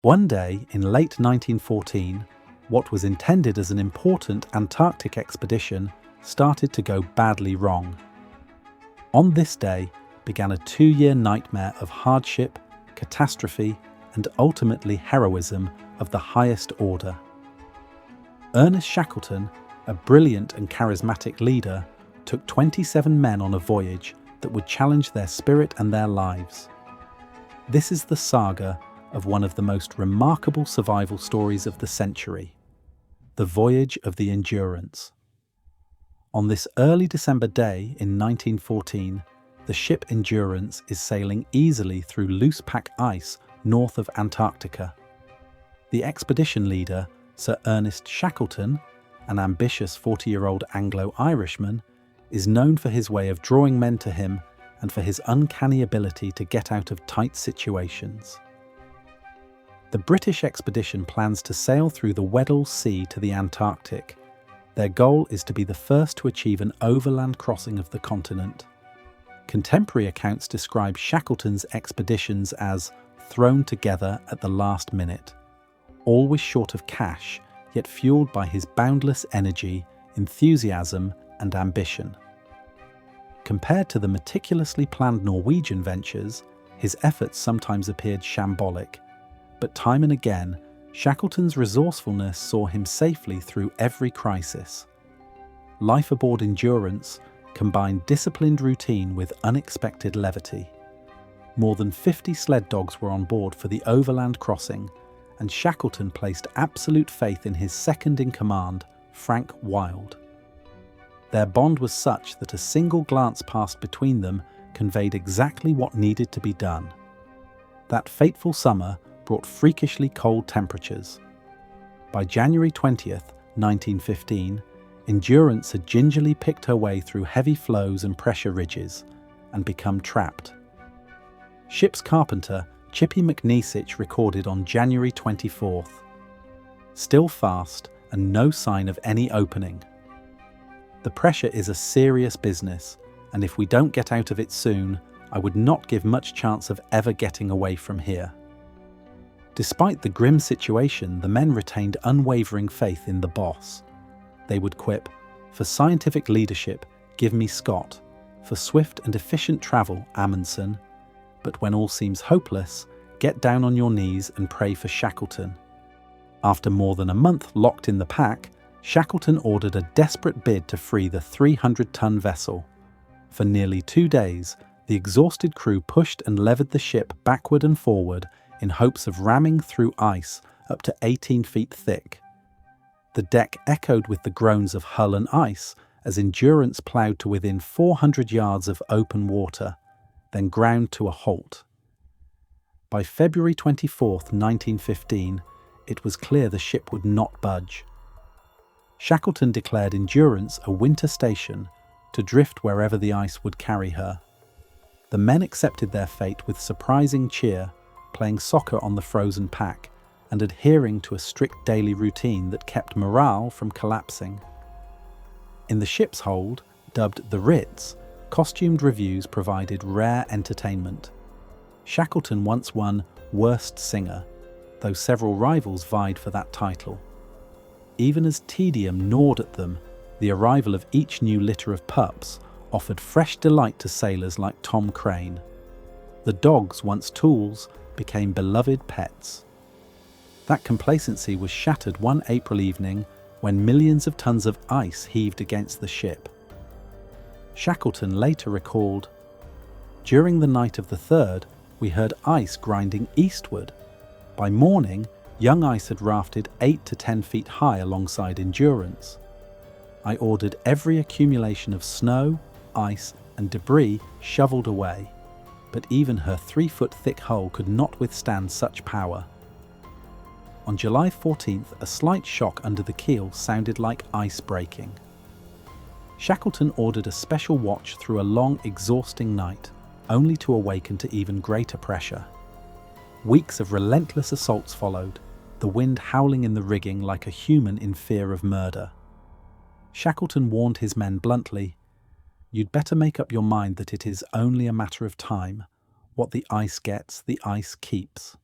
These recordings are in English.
One day in late 1914, what was intended as an important Antarctic expedition started to go badly wrong. On this day began a 2-year nightmare of hardship, catastrophe, and ultimately heroism of the highest order. Ernest Shackleton, a brilliant and charismatic leader, took 27 men on a voyage that would challenge their spirit and their lives. This is the saga of one of the most remarkable survival stories of the century, the voyage of the Endurance. On this early December day in 1914, the ship Endurance is sailing easily through loose pack ice north of Antarctica. The expedition leader, Sir Ernest Shackleton, an ambitious 40-year-old Anglo-Irishman, is known for his way of drawing men to him and for his uncanny ability to get out of tight situations. The British expedition plans to sail through the Weddell Sea to the Antarctic. Their goal is to be the first to achieve an overland crossing of the continent. Contemporary accounts describe Shackleton's expeditions as thrown together at the last minute, always short of cash, yet fueled by his boundless energy, enthusiasm, and ambition. Compared to the meticulously planned Norwegian ventures, his efforts sometimes appeared shambolic, but time and again, Shackleton's resourcefulness saw him safely through every crisis. Life aboard Endurance combined disciplined routine with unexpected levity. More than 50 sled dogs were on board for the overland crossing, and Shackleton placed absolute faith in his second-in-command, Frank Wild. Their bond was such that a single glance passed between them conveyed exactly what needed to be done. That fateful summer brought freakishly cold temperatures. By January 20th, 1915, Endurance had gingerly picked her way through heavy floes and pressure ridges and become trapped. Ship's carpenter, Chippy McNeesich, recorded on January 24th. Still fast and no sign of any opening. The pressure is a serious business, and if we don't get out of it soon, I would not give much chance of ever getting away from here. Despite the grim situation, the men retained unwavering faith in the boss. They would quip, "For scientific leadership, give me Scott. For swift and efficient travel, Amundsen. But when all seems hopeless, get down on your knees and pray for Shackleton." After more than a month locked in the pack, Shackleton ordered a desperate bid to free the 300-ton vessel. For nearly 2 days, the exhausted crew pushed and levered the ship backward and forward in hopes of ramming through ice up to 18 feet thick. The deck echoed with the groans of hull and ice as Endurance ploughed to within 400 yards of open water, then ground to a halt. By February 24, 1915, it was clear the ship would not budge. Shackleton declared Endurance a winter station to drift wherever the ice would carry her. The men accepted their fate with surprising cheer, playing soccer on the frozen pack and adhering to a strict daily routine that kept morale from collapsing. In the ship's hold, dubbed the Ritz, costumed reviews provided rare entertainment. Shackleton once won Worst Singer, though several rivals vied for that title. Even as tedium gnawed at them, the arrival of each new litter of pups offered fresh delight to sailors like Tom Crane. The dogs, once tools, became beloved pets. That complacency was shattered one April evening when millions of tons of ice heaved against the ship. Shackleton later recalled, "During the night of the 3rd, we heard ice grinding eastward. By morning, young ice had rafted 8 to 10 feet high alongside Endurance. I ordered every accumulation of snow, ice, and debris shoveled away, but even her 3-foot thick hull could not withstand such power." On July 14th, a slight shock under the keel sounded like ice breaking. Shackleton ordered a special watch through a long, exhausting night, only to awaken to even greater pressure. Weeks of relentless assaults followed, the wind howling in the rigging like a human in fear of murder. Shackleton warned his men bluntly, "You'd better make up your mind that it is only a matter of time. What the ice gets, the ice keeps."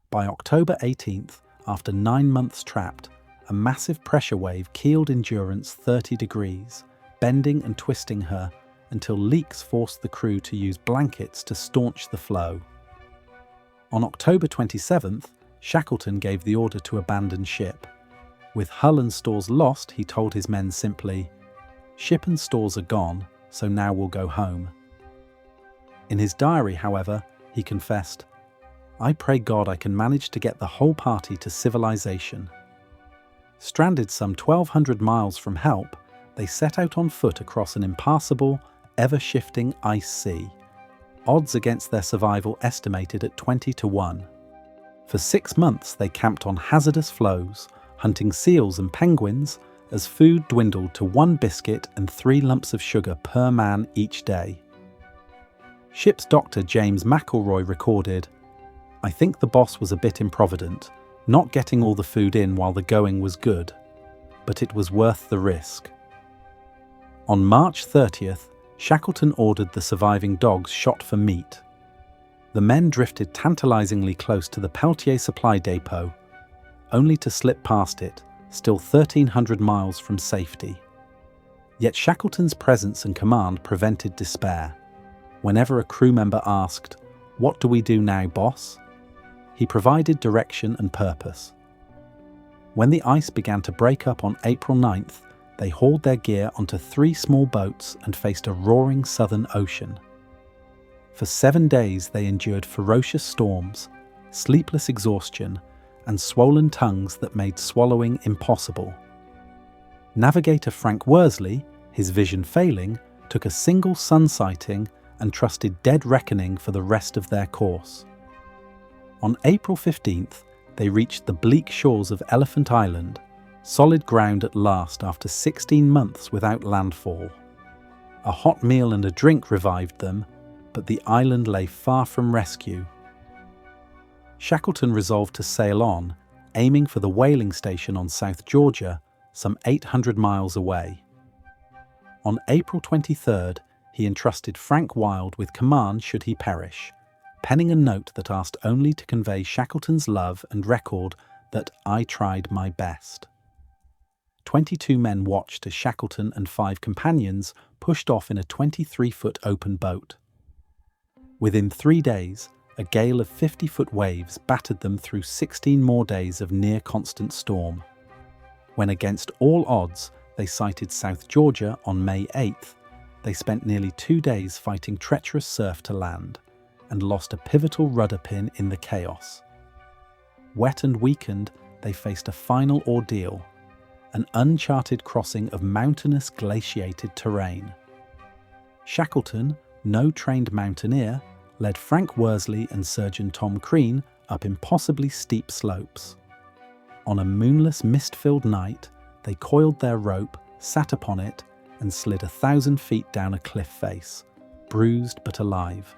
By October 18th, after 9 months trapped, a massive pressure wave keeled Endurance 30 degrees, bending and twisting her until leaks forced the crew to use blankets to staunch the flow. On October 27th, Shackleton gave the order to abandon ship. With hull and stores lost, he told his men simply, "Ship and stores are gone, so now we'll go home." In his diary, however, he confessed, "I pray God I can manage to get the whole party to civilization." Stranded some 1,200 miles from help, they set out on foot across an impassable, ever-shifting ice sea. Odds against their survival estimated at 20 to 1. For 6 months they camped on hazardous floes, hunting seals and penguins, as food dwindled to 1 biscuit and 3 lumps of sugar per man each day. Ship's doctor James McElroy recorded, "I think the boss was a bit improvident, not getting all the food in while the going was good, but it was worth the risk." On March 30th, Shackleton ordered the surviving dogs shot for meat. The men drifted tantalizingly close to the Peltier supply depot, only to slip past it, still 1,300 miles from safety. Yet Shackleton's presence and command prevented despair. Whenever a crew member asked, "What do we do now, boss?" he provided direction and purpose. When the ice began to break up on April 9th, they hauled their gear onto 3 small boats and faced a roaring southern ocean. For 7 days they endured ferocious storms, sleepless exhaustion, and swollen tongues that made swallowing impossible. Navigator Frank Worsley, his vision failing, took a single sun sighting and trusted dead reckoning for the rest of their course. On April 15th, they reached the bleak shores of Elephant Island, solid ground at last after 16 months without landfall. A hot meal and a drink revived them, but the island lay far from rescue. Shackleton resolved to sail on, aiming for the whaling station on South Georgia, some 800 miles away. On April 23rd, he entrusted Frank Wild with command should he perish, penning a note that asked only to convey Shackleton's love and record that "I tried my best." 22 men watched as Shackleton and 5 companions pushed off in a 23-foot open boat. Within 3 days, a gale of 50-foot waves battered them through 16 more days of near-constant storm. When against all odds, they sighted South Georgia on May 8th, they spent nearly 2 days fighting treacherous surf to land, and lost a pivotal rudder pin in the chaos. Wet and weakened, they faced a final ordeal, an uncharted crossing of mountainous glaciated terrain. Shackleton, no trained mountaineer, led Frank Worsley and Surgeon Tom Crean up impossibly steep slopes. On a moonless, mist-filled night, they coiled their rope, sat upon it, and slid 1,000 feet down a cliff face, bruised but alive.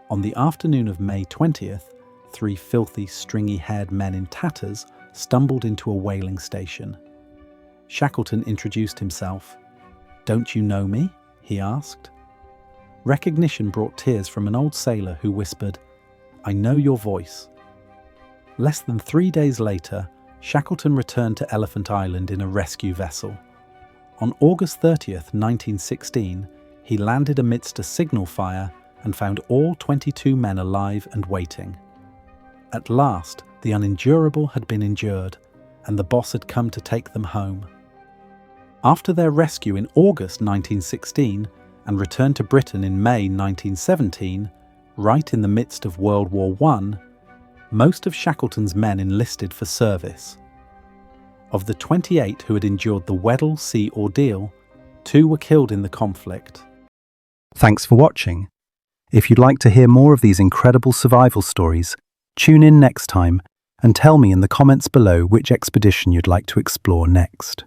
On the afternoon of May 20th, 3 filthy, stringy-haired men in tatters stumbled into a whaling station. Shackleton introduced himself. "Don't you know me?" he asked. Recognition brought tears from an old sailor who whispered, "I know your voice." Less than 3 days later, Shackleton returned to Elephant Island in a rescue vessel. On August 30th, 1916, he landed amidst a signal fire and found all 22 men alive and waiting. At last, the unendurable had been endured, and the boss had come to take them home. After their rescue in August 1916 and return to Britain in May 1917, right in the midst of World War I, most of Shackleton's men enlisted for service. Of the 28 who had endured the Weddell Sea ordeal, 2 were killed in the conflict. Thanks for watching. If you'd like to hear more of these incredible survival stories, tune in next time and tell me in the comments below which expedition you'd like to explore next.